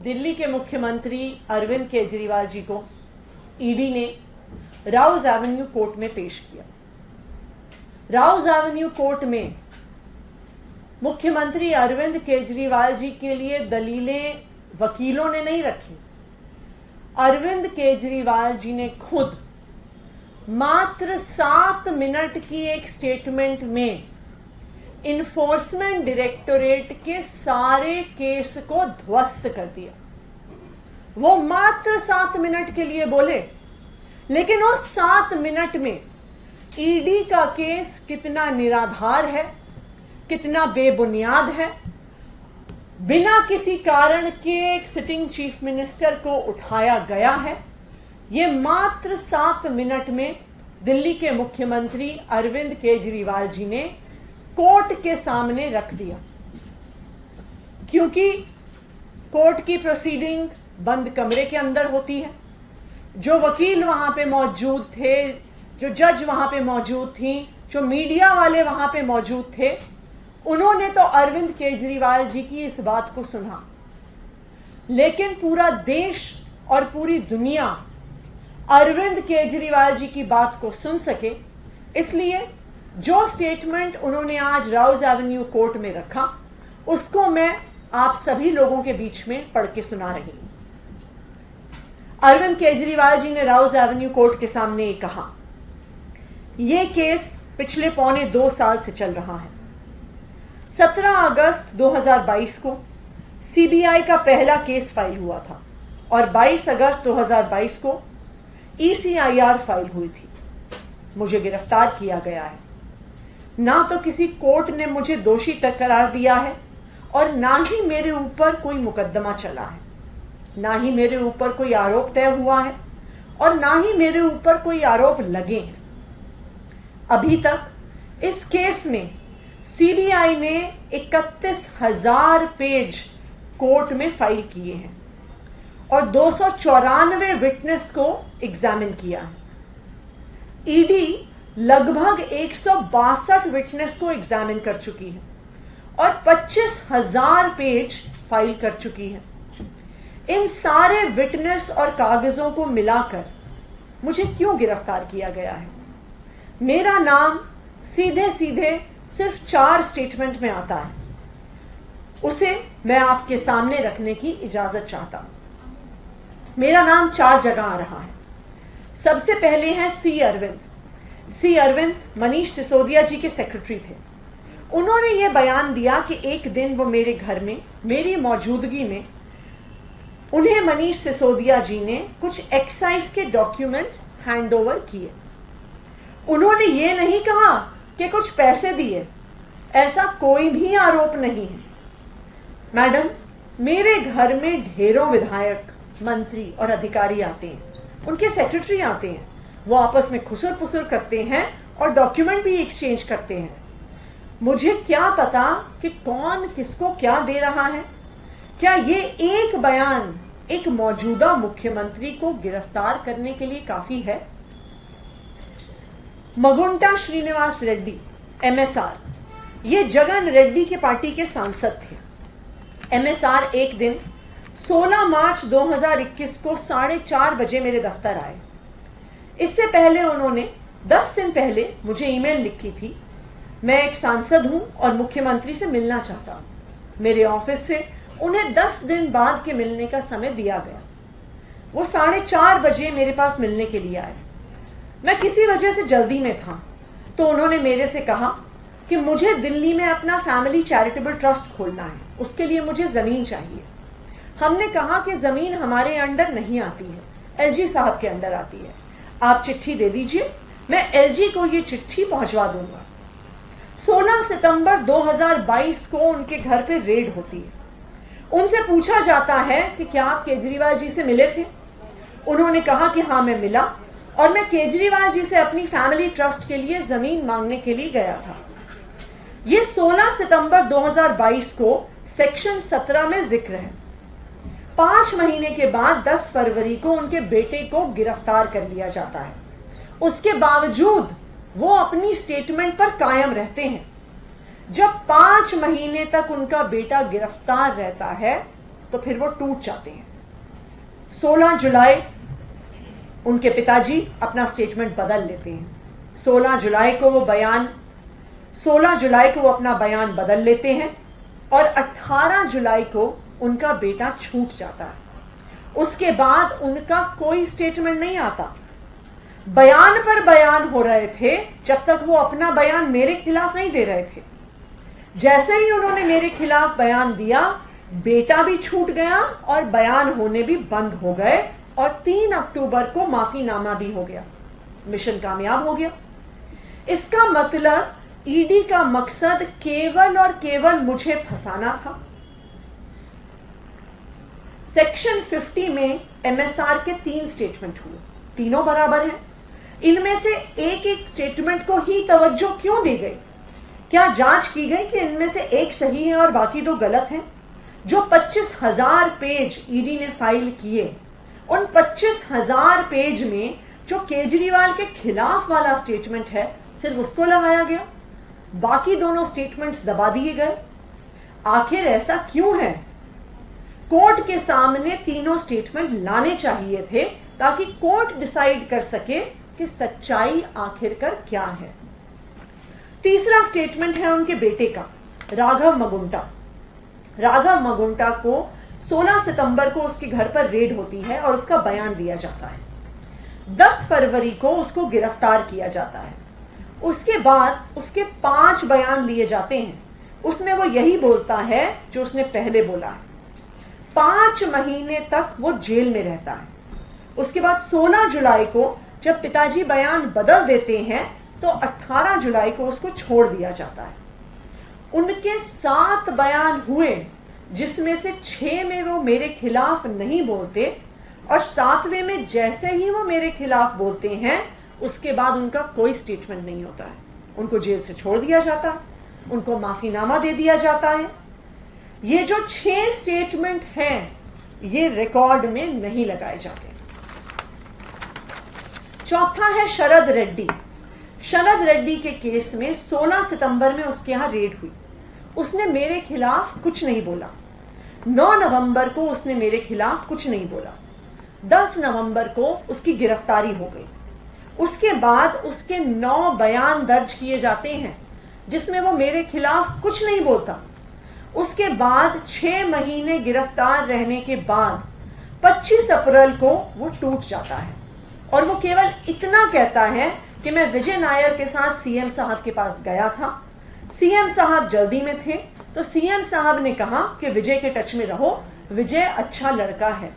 दिल्ली के मुख्यमंत्री अरविंद केजरीवाल जी को ईडी ने राउज एवेन्यू कोर्ट में पेश किया। राउज एवेन्यू कोर्ट में मुख्यमंत्री अरविंद केजरीवाल जी के लिए दलीलें वकीलों ने नहीं रखी। अरविंद केजरीवाल जी ने खुद मात्र 7 मिनट की एक स्टेटमेंट में इन्फोर्समेंट डायरेक्टोरेट के सारे केस को ध्वस्त कर दिया। वो मात्र 7 मिनट के लिए बोले, लेकिन उस 7 मिनट में ईडी का केस कितना निराधार है, कितना बेबुनियाद है, बिना किसी कारण के एक सिटिंग चीफ मिनिस्टर को उठाया गया है, ये मात्र 7 मिनट में दिल्ली के मुख्यमंत्री अरविंद केजरीवाल जी ने कोर्ट के सामने रख दिया। क्योंकि कोर्ट की प्रोसीडिंग बंद कमरे के अंदर होती है। जो वकील वहां पे मौजूद थे, जो जज वहां पे मौजूद थी, जो मीडिया वाले वहां पे मौजूद थे, उन्होंने तो अरविंद केजरीवाल जी की इस बात को सुना, लेकिन पूरा देश और पूरी दुनिया अरविंद केजरीवाल जी की बात को सुन सके, इसलिए जो स्टेटमेंट उन्होंने आज राउज एवेन्यू कोर्ट में रखा, उसको मैं आप सभी लोगों के बीच में पढ़ के सुना रही हूं। अरविंद केजरीवाल जी ने राउज एवेन्यू कोर्ट के सामने कहा, यह केस पिछले 1.25 साल से चल रहा है। 17 अगस्त 2022 को सीबीआई का पहला केस फाइल हुआ था और 22 अगस्त 2022 को ईसीआईआर फाइल हुई थी। मुझे गिरफ्तार किया गया है। ना तो किसी कोर्ट ने मुझे दोषी तक करार दिया है और ना ही मेरे ऊपर कोई मुकदमा चला है, ना ही मेरे ऊपर कोई आरोप तय हुआ है और ना ही मेरे ऊपर कोई आरोप लगे हैं। अभी तक इस केस में सीबीआई ने 31,000 पेज कोर्ट में फाइल किए हैं और 294 विटनेस को एग्जामिन किया है। ईडी लगभग 162 विटनेस को एग्जामिन कर चुकी है और 25,000 पेज फाइल कर चुकी है। इन सारे विटनेस और कागजों को मिलाकर मुझे क्यों गिरफ्तार किया गया है? मेरा नाम सीधे सीधे सिर्फ 4 स्टेटमेंट में आता है, उसे मैं आपके सामने रखने की इजाजत चाहता हूं। मेरा नाम 4 जगह आ रहा है। सबसे पहले है सी अरविंद मनीष सिसोदिया जी के सेक्रेटरी थे। उन्होंने यह बयान दिया कि एक दिन वो मेरे घर में मेरी मौजूदगी में उन्हें मनीष सिसोदिया जी ने कुछ एक्साइज के डॉक्यूमेंट हैंडओवर किए। उन्होंने ये नहीं कहा कि कुछ पैसे दिए, ऐसा कोई भी आरोप नहीं है। मैडम, मेरे घर में ढेरों विधायक, मंत्री और अधिकारी आते हैं, उनके सेक्रेटरी आते हैं, वो आपस में खुसर पुसर करते हैं और डॉक्यूमेंट भी एक्सचेंज करते हैं। मुझे क्या पता कि कौन किसको क्या दे रहा है? क्या ये एक बयान एक मौजूदा मुख्यमंत्री को गिरफ्तार करने के लिए काफी है? मगुंटा श्रीनिवास रेड्डी एमएसआर, ये जगन रेड्डी के पार्टी के सांसद थे। एमएसआर एक दिन 16 मार्च 2021 को 4:30 बजे मेरे दफ्तर आए। इससे पहले उन्होंने 10 दिन पहले मुझे ईमेल लिखी थी, मैं एक सांसद हूं और मुख्यमंत्री से मिलना चाहता हूं। मेरे ऑफिस से उन्हें 10 दिन बाद के मिलने का समय दिया गया। वो 4:30 बजे मेरे पास मिलने के लिए आए। मैं किसी वजह से जल्दी में था, तो उन्होंने मेरे से कहा कि मुझे दिल्ली में अपना फैमिली चैरिटेबल ट्रस्ट खोलना है, उसके लिए मुझे जमीन चाहिए। हमने कहा कि जमीन हमारे अंडर नहीं आती है, एलजी साहब के अंडर आती है। आप चिट्ठी दे दीजिए, मैं एलजी को ये चिट्ठी पहुंचवा दूंगा। 16 सितंबर 2022 को उनके घर पे रेड होती है। उनसे पूछा जाता है कि क्या आप केजरीवाल जी से मिले थे? उन्होंने कहा कि हाँ, मैं मिला और मैं केजरीवाल जी से अपनी फैमिली ट्रस्ट के लिए जमीन मांगने के लिए गया था। यह 16 सितंबर 2022 को सेक्शन 17 में जिक्र है। 5 महीने के बाद 10 फरवरी को उनके बेटे को गिरफ्तार कर लिया जाता है। उसके बावजूद वो अपनी स्टेटमेंट पर कायम रहते हैं। जब 5 महीने तक उनका बेटा गिरफ्तार रहता है तो फिर वो टूट जाते हैं। 16 जुलाई उनके पिताजी अपना स्टेटमेंट बदल लेते हैं। 16 जुलाई को वो अपना बयान बदल लेते हैं और 18 जुलाई को उनका बेटा छूट जाता है। उसके बाद उनका कोई स्टेटमेंट नहीं आता। बयान पर बयान हो रहे थे जब तक वो अपना बयान मेरे खिलाफ नहीं दे रहे थे। जैसे ही उन्होंने मेरे खिलाफ बयान दिया, बेटा भी छूट गया और बयान होने भी बंद हो गए और 3 अक्टूबर को माफीनामा भी हो गया। मिशन कामयाब हो गया। इसका मतलब ईडी का मकसद केवल और केवल मुझे फंसाना था। सेक्शन 50 में एमएसआर के 3 स्टेटमेंट हुए, तीनों बराबर हैं। इनमें से एक एक स्टेटमेंट को ही तवज्जो क्यों दी गई? क्या जांच की गई कि इनमें से एक सही है और बाकी 2 गलत हैं? जो 25,000 पेज ईडी ने फाइल किए, उन 25,000 पेज में जो केजरीवाल के खिलाफ वाला स्टेटमेंट है, सिर्फ उसको लगाया गया, बाकी दोनों स्टेटमेंट्स दबा दिए गए। आखिर ऐसा क्यों है? कोर्ट के सामने तीनों स्टेटमेंट लाने चाहिए थे ताकि कोर्ट डिसाइड कर सके कि सच्चाई आखिरकार क्या है। तीसरा स्टेटमेंट है उनके बेटे का, राघव मगुंटा। राघव मगुंटा को 16 सितंबर को उसके घर पर रेड होती है और उसका बयान लिया जाता है। 10 फरवरी को उसको गिरफ्तार किया जाता है। उसके बाद उसके 5 बयान लिए जाते हैं। उसमें वो यही बोलता है जो उसने पहले बोला है। 5 महीने तक वो जेल में रहता है। उसके बाद 16 जुलाई को जब पिताजी बयान बदल देते हैं तो 18 जुलाई को उसको छोड़ दिया जाता है। उनके 7 बयान हुए, जिसमें से 6 में वो मेरे खिलाफ नहीं बोलते और 7वें में जैसे ही वो मेरे खिलाफ बोलते हैं उसके बाद उनका कोई स्टेटमेंट नहीं होता है। उनको जेल से छोड़ दिया जाता है, उनको माफीनामा दे दिया जाता है। ये जो 6 स्टेटमेंट हैं, ये रिकॉर्ड में नहीं लगाए जाते। चौथा है शरद रेड्डी। शरद रेड्डी के केस में 16 सितंबर में उसके यहां रेड हुई। उसने मेरे खिलाफ कुछ नहीं बोला। 9 नवंबर को उसने मेरे खिलाफ कुछ नहीं बोला। 10 नवंबर को उसकी गिरफ्तारी हो गई। उसके बाद उसके 9 बयान दर्ज किए जाते हैं जिसमें वो मेरे खिलाफ कुछ नहीं बोलता। उसके बाद 6 महीने गिरफ्तार रहने के बाद 25 अप्रैल को वो टूट जाता है और वो केवल इतना कहता है कि मैं विजय नायर के साथ सीएम साहब के पास गया था। सीएम साहब जल्दी में थे तो सीएम साहब ने कहा कि विजय के टच में रहो, विजय अच्छा लड़का है।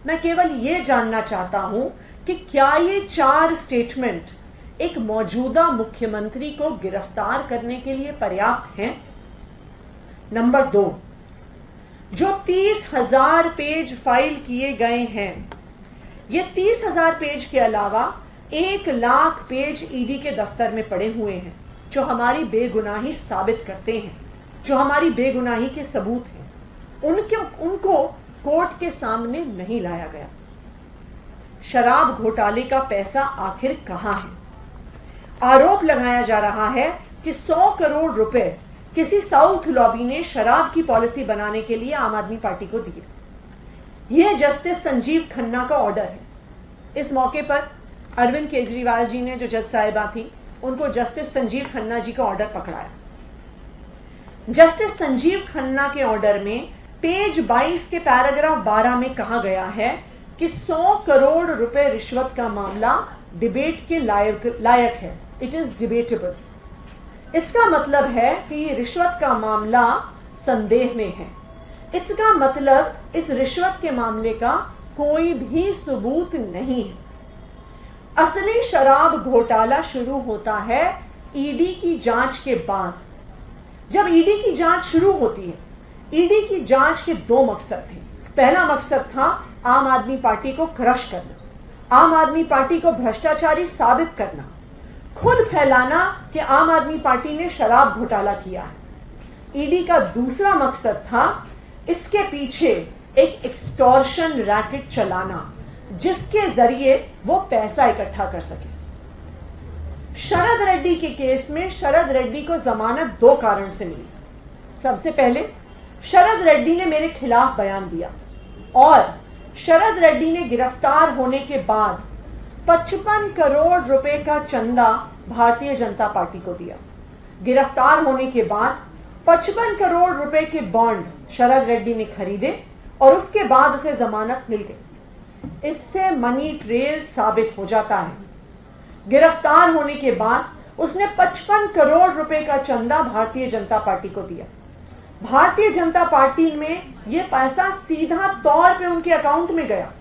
मैं केवल यह जानना चाहता हूं कि क्या ये 4 स्टेटमेंट एक मौजूदा मुख्यमंत्री को गिरफ्तार करने के लिए पर्याप्त हैं? नंबर 2, जो 30,000 पेज फाइल किए गए हैं, ये 30,000 पेज के अलावा 1 लाख पेज ईडी के दफ्तर में पड़े हुए हैं जो हमारी बेगुनाही साबित करते हैं, जो हमारी बेगुनाही के सबूत हैं। उनको कोर्ट के सामने नहीं लाया गया। शराब घोटाले का पैसा आखिर कहां है? आरोप लगाया जा रहा है कि 100 करोड़ रुपए किसी साउथ लॉबी ने शराब की पॉलिसी बनाने के लिए आम आदमी पार्टी को दिए। यह जस्टिस संजीव खन्ना का ऑर्डर है। इस मौके पर अरविंद केजरीवाल जी ने, जो जज साहिबा थी, उनको जस्टिस संजीव खन्ना जी का ऑर्डर पकड़ाया। जस्टिस संजीव खन्ना के ऑर्डर में पेज 22 के पैराग्राफ 12 में कहा गया है कि 100 करोड़ रुपए रिश्वत का मामला डिबेट के लायक है। It is debatable. इसका मतलब है कि ये रिश्वत का मामला संदेह में है। इसका मतलब इस रिश्वत के मामले का कोई भी सबूत नहीं है। असली शराब घोटाला शुरू होता है ईडी की जांच के बाद। जब ईडी की जांच शुरू होती है, ईडी की जांच के 2 मकसद थे। पहला मकसद था आम आदमी पार्टी को क्रश करना, आम आदमी पार्टी को भ्रष्टाचारी साबित करना, खुद फैलाना कि आम आदमी पार्टी ने शराब घोटाला किया है। ईडी का दूसरा मकसद था इसके पीछे एक एक्सटॉर्शन रैकेट चलाना जिसके जरिए वो पैसा इकट्ठा कर सके। शरद रेड्डी के केस में शरद रेड्डी को जमानत 2 कारण से मिली। सबसे पहले, शरद रेड्डी ने मेरे खिलाफ बयान दिया और शरद रेड्डी ने गिरफ्तार होने के बाद 55 करोड़ रुपए का चंदा भारतीय जनता पार्टी को दिया। गिरफ्तार होने के बाद 55 करोड़ रुपए के बॉन्ड शरद रेड्डी ने खरीदे और उसके बाद उसे जमानत मिल गई। इससे मनी ट्रेल साबित हो जाता है। गिरफ्तार होने के बाद उसने 55 करोड़ रुपए का चंदा भारतीय जनता पार्टी को दिया। भारतीय जनता पार्टी में यह पैसा सीधा तौर पे उनके अकाउंट में गया।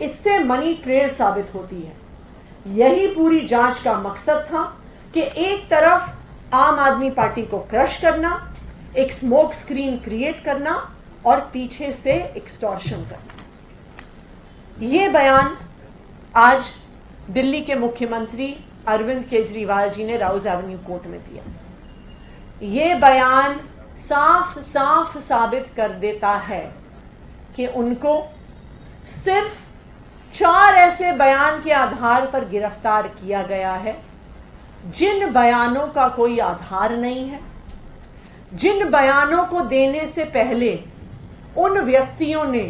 इससे मनी ट्रेल साबित होती है। यही पूरी जांच का मकसद था कि एक तरफ आम आदमी पार्टी को क्रश करना, एक स्मोक स्क्रीन क्रिएट करना और पीछे से एक्सटॉर्शन करना। यह बयान आज दिल्ली के मुख्यमंत्री अरविंद केजरीवाल जी ने राउज एवेन्यू कोर्ट में दिया। यह बयान साफ साफ साबित कर देता है कि उनको सिर्फ 4 ऐसे बयान के आधार पर गिरफ्तार किया गया है जिन बयानों का कोई आधार नहीं है, जिन बयानों को देने से पहले उन व्यक्तियों ने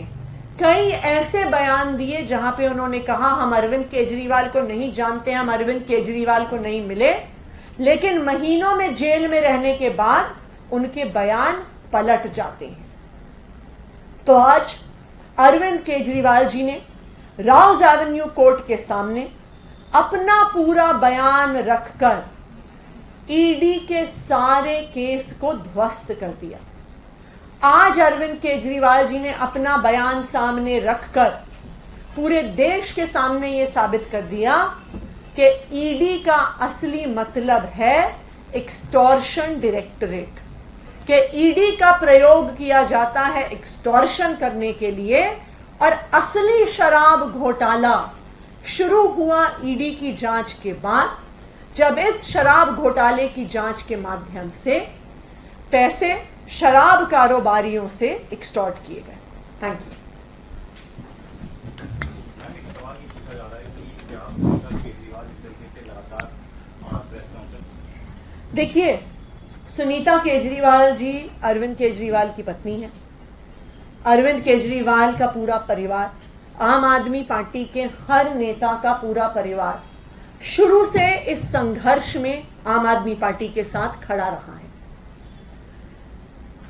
कई ऐसे बयान दिए जहां पे उन्होंने कहा हम अरविंद केजरीवाल को नहीं जानते, हम अरविंद केजरीवाल को नहीं मिले, लेकिन महीनों में जेल में रहने के बाद उनके बयान पलट जाते हैं। तो आज अरविंद केजरीवाल जी ने राउज एवेन्यू कोर्ट के सामने अपना पूरा बयान रखकर ईडी के सारे केस को ध्वस्त कर दिया। आज अरविंद केजरीवाल जी ने अपना बयान सामने रखकर पूरे देश के सामने यह साबित कर दिया कि ईडी का असली मतलब है एक्सटॉर्शन डायरेक्टरेट, कि ईडी का प्रयोग किया जाता है एक्सटॉर्शन करने के लिए और असली शराब घोटाला शुरू हुआ ईडी की जांच के बाद, जब इस शराब घोटाले की जांच के माध्यम से पैसे शराब कारोबारियों से एक्सटॉर्ट किए गए। Thank you. देखिए, सुनीता केजरीवाल जी अरविंद केजरीवाल की पत्नी है। अरविंद केजरीवाल का पूरा परिवार, आम आदमी पार्टी के हर नेता का पूरा परिवार शुरू से इस संघर्ष में आम आदमी पार्टी के साथ खड़ा रहा है।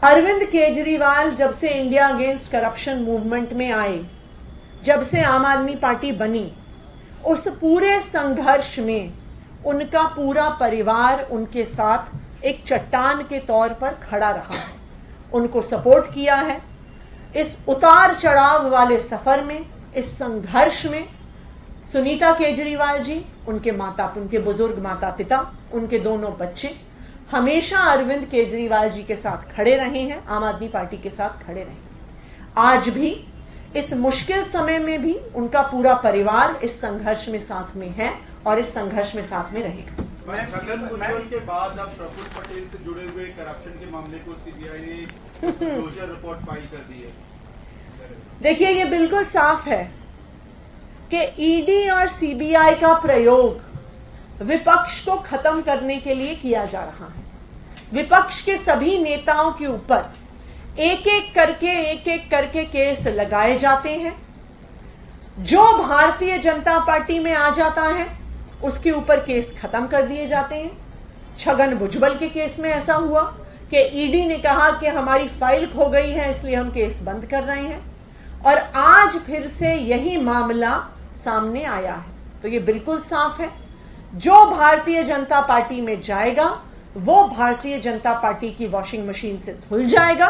अरविंद केजरीवाल जब से इंडिया अगेंस्ट करप्शन मूवमेंट में आए, जब से आम आदमी पार्टी बनी, उस पूरे संघर्ष में उनका पूरा परिवार उनके साथ एक चट्टान के तौर पर खड़ा रहा है, उनको सपोर्ट किया है। इस उतार चढ़ाव वाले सफर में, इस संघर्ष में सुनीता केजरीवाल जी, उनके बुजुर्ग माता पिता, उनके दोनों बच्चे हमेशा अरविंद केजरीवाल जी के साथ खड़े रहे हैं, आम आदमी पार्टी के साथ खड़े रहे हैं। आज भी इस मुश्किल समय में भी उनका पूरा परिवार इस संघर्ष में साथ में है और इस संघर्ष में साथ में रहेगा। छगन भुजबल के बाद अब प्रफुल्ल पटेल से जुड़े हुए करप्शन के मामले को सीबीआई ने क्लोजर रिपोर्ट फाइल कर दी है। देखिए, ये बिल्कुल साफ है कि ईडी और सीबीआई का प्रयोग विपक्ष को खत्म करने के लिए किया जा रहा है। विपक्ष के सभी नेताओं के ऊपर एक एक करके केस लगाए जाते हैं। जो भारतीय जनता पार्टी में आ जाता है उसके ऊपर केस खत्म कर दिए जाते हैं। छगन भुजबल के केस में ऐसा हुआ कि ईडी ने कहा कि हमारी फाइल खो गई है, इसलिए हम केस बंद कर रहे हैं, और आज फिर से यही मामला सामने आया है। तो ये बिल्कुल साफ है, जो भारतीय जनता पार्टी में जाएगा वो भारतीय जनता पार्टी की वॉशिंग मशीन से धुल जाएगा।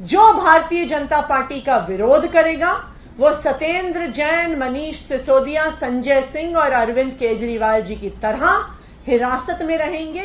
जो भारतीय जनता पार्टी का विरोध करेगा वो सत्येंद्र जैन, मनीष सिसोदिया, संजय सिंह और अरविंद केजरीवाल जी की तरह हिरासत में रहेंगे।